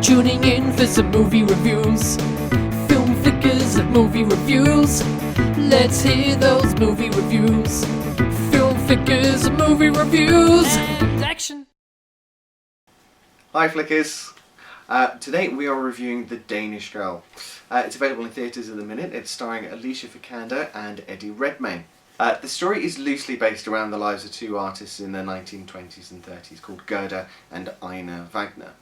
Tuning in for some movie reviews. Film flickers and movie reviews. Let's hear those movie reviews. Film flickers and movie reviews. And action. Hi Flickers! Today we are reviewing The Danish Girl. It's available in theatres at the minute. It's starring Alicia Vikander and Eddie Redmayne. The story is loosely based around the lives of two artists in the 1920s and 30s called Gerda and Ina Wagner.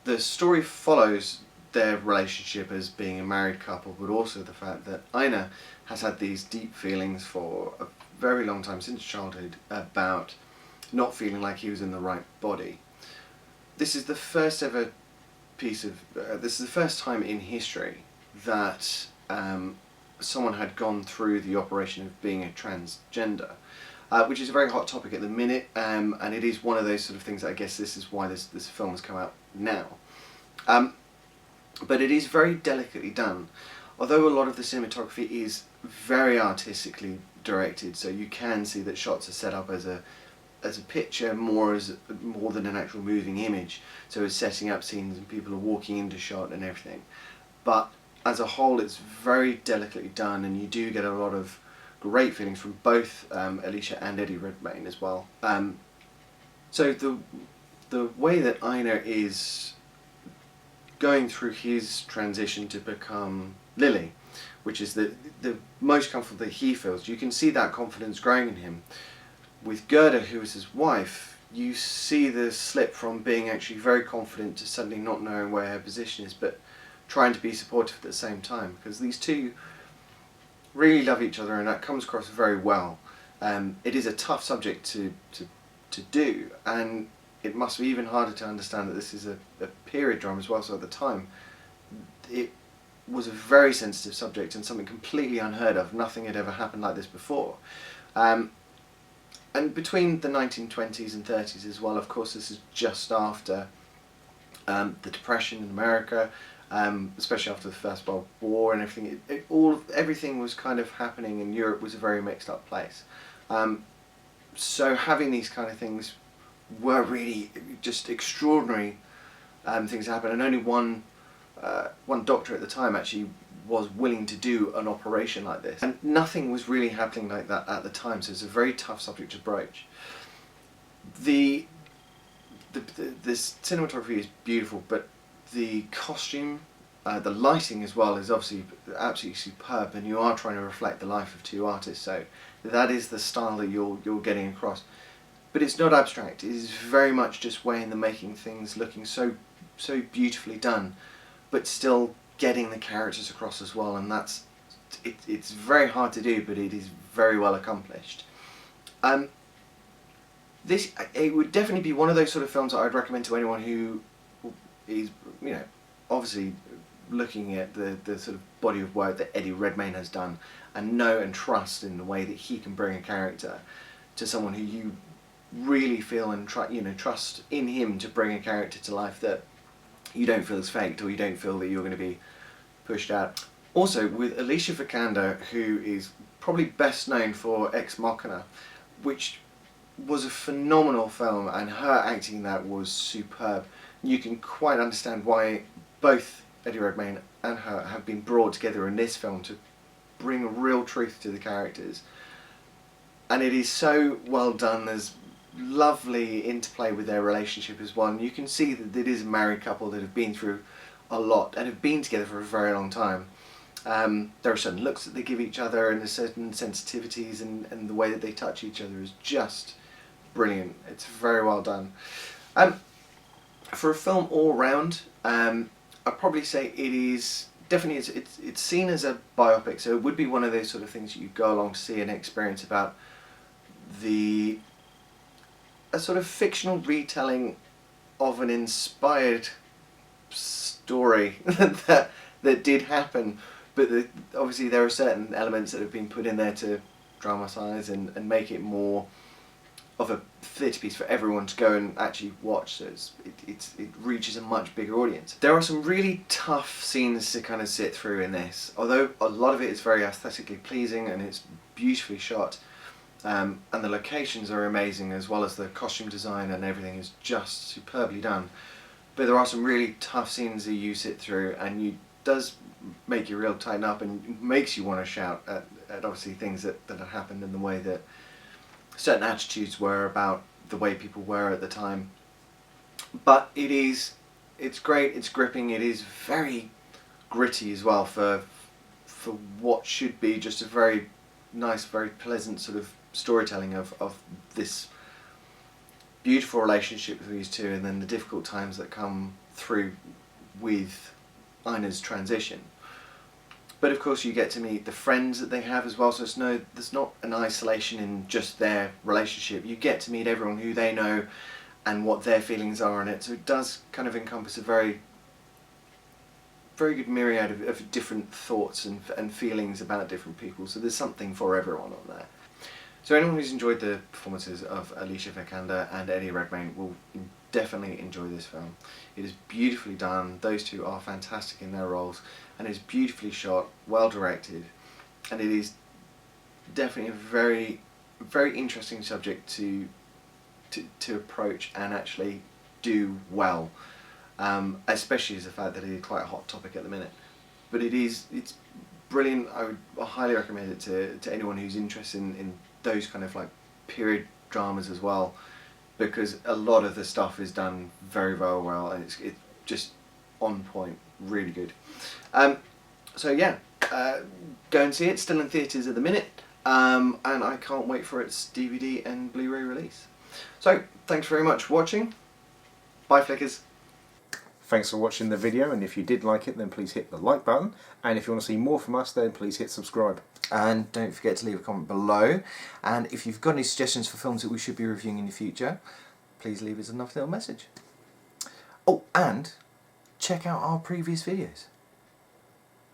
The story follows their relationship as being a married couple, but also the fact that Ina has had these deep feelings for a very long time, since childhood, about not feeling like he was in the right body. This is the first ever this is the first time in history that someone had gone through the operation of being a transgender, which is a very hot topic at the minute, and it is one of those sort of things that I guess this is why this film has come out now. But it is very delicately done, although a lot of the cinematography is very artistically directed, so you can see that shots are set up as a picture more than an actual moving image, so it's setting up scenes and people are walking into shot and everything. But as a whole it's very delicately done, and you do get a lot of great feelings from both Alicia and Eddie Redmayne as well. So the way that Ina is going through his transition to become Lily, which is the most comfortable that he feels, you can see that confidence growing in him. With Gerda, who is his wife, you see the slip from being actually very confident to suddenly not knowing where her position is, but trying to be supportive at the same time, because these two really love each other, and that comes across very well. It is a tough subject to do, and it must be even harder to understand that this is a period drama as well, so at the time it was a very sensitive subject and something completely unheard of. Nothing had ever happened like this before. And between the 1920s and 30s as well, of course, this is just after the Depression in America, especially after the First World War and everything. Everything was kind of happening, and Europe was a very mixed up place. So having these kind of things were really just extraordinary things happen, and only one doctor at the time actually was willing to do an operation like this, and nothing was really happening like that at the time, so it's a very tough subject to broach. This cinematography is beautiful, but the costume, the lighting as well is obviously absolutely superb, and you are trying to reflect the life of two artists, so that is the style that you're getting across. But it's not abstract, it is very much just way in the making, things looking so beautifully done, but still getting the characters across as well, and it's very hard to do, but it is very well accomplished. It would definitely be one of those sort of films that I'd recommend to anyone who is, obviously looking at the sort of body of work that Eddie Redmayne has done, and know and trust in the way that he can bring a character to someone who you really feel and trust in him to bring a character to life that you don't feel is faked, or you don't feel that you're going to be pushed out. Also, with Alicia Vikander, who is probably best known for Ex Machina, which was a phenomenal film, and her acting in that was superb. You can quite understand why both Eddie Redmayne and her have been brought together in this film to bring real truth to the characters. And it is so well done. There's lovely interplay with their relationship as well, and you can see that it is a married couple that have been through a lot and have been together for a very long time. There are certain looks that they give each other, and there's certain sensitivities, and the way that they touch each other is just brilliant. It's very well done. For a film all round, I'd probably say it is definitely, it's seen as a biopic, so it would be one of those sort of things you go along to see and experience about a sort of fictional retelling of an inspired story that did happen, but obviously there are certain elements that have been put in there to dramatise and make it more of a theatre piece for everyone to go and actually watch, so it reaches a much bigger audience. There are some really tough scenes to kind of sit through in this, although a lot of it is very aesthetically pleasing and it's beautifully shot. And the locations are amazing, as well as the costume design and everything is just superbly done. but there are some really tough scenes that you sit through, and you does make you real tighten up and makes you want to shout at obviously things that had happened and the way that certain attitudes were about the way people were at the time. But it's great, it's gripping, it is very gritty as well for what should be just a very nice, very pleasant sort of storytelling of this beautiful relationship with these two, and then the difficult times that come through with Ina's transition. But of course you get to meet the friends that they have as well, so there's not an isolation in just their relationship. You get to meet everyone who they know and what their feelings are on it, so it does kind of encompass a very good myriad of different thoughts and feelings about different people, so there's something for everyone on there. So anyone who's enjoyed the performances of Alicia Vikander and Eddie Redmayne will definitely enjoy this film. It is beautifully done, those two are fantastic in their roles, and it's beautifully shot, well directed, and it is definitely a very, very interesting subject to approach and actually do well, especially as the fact that it is quite a hot topic at the minute. But it's brilliant. I would highly recommend it to anyone who's interested in those kind of like period dramas as well, because a lot of the stuff is done very, very well, and it's just on point, really good. So yeah, go and see it. Still in theatres at the minute, and I can't wait for its DVD and Blu-ray release. So thanks very much for watching. Bye, Flickers. Thanks for watching the video, and if you did like it then please hit the like button, and if you want to see more from us then please hit subscribe. And don't forget to leave a comment below, and if you've got any suggestions for films that we should be reviewing in the future, please leave us a nice little message. Oh, and check out our previous videos.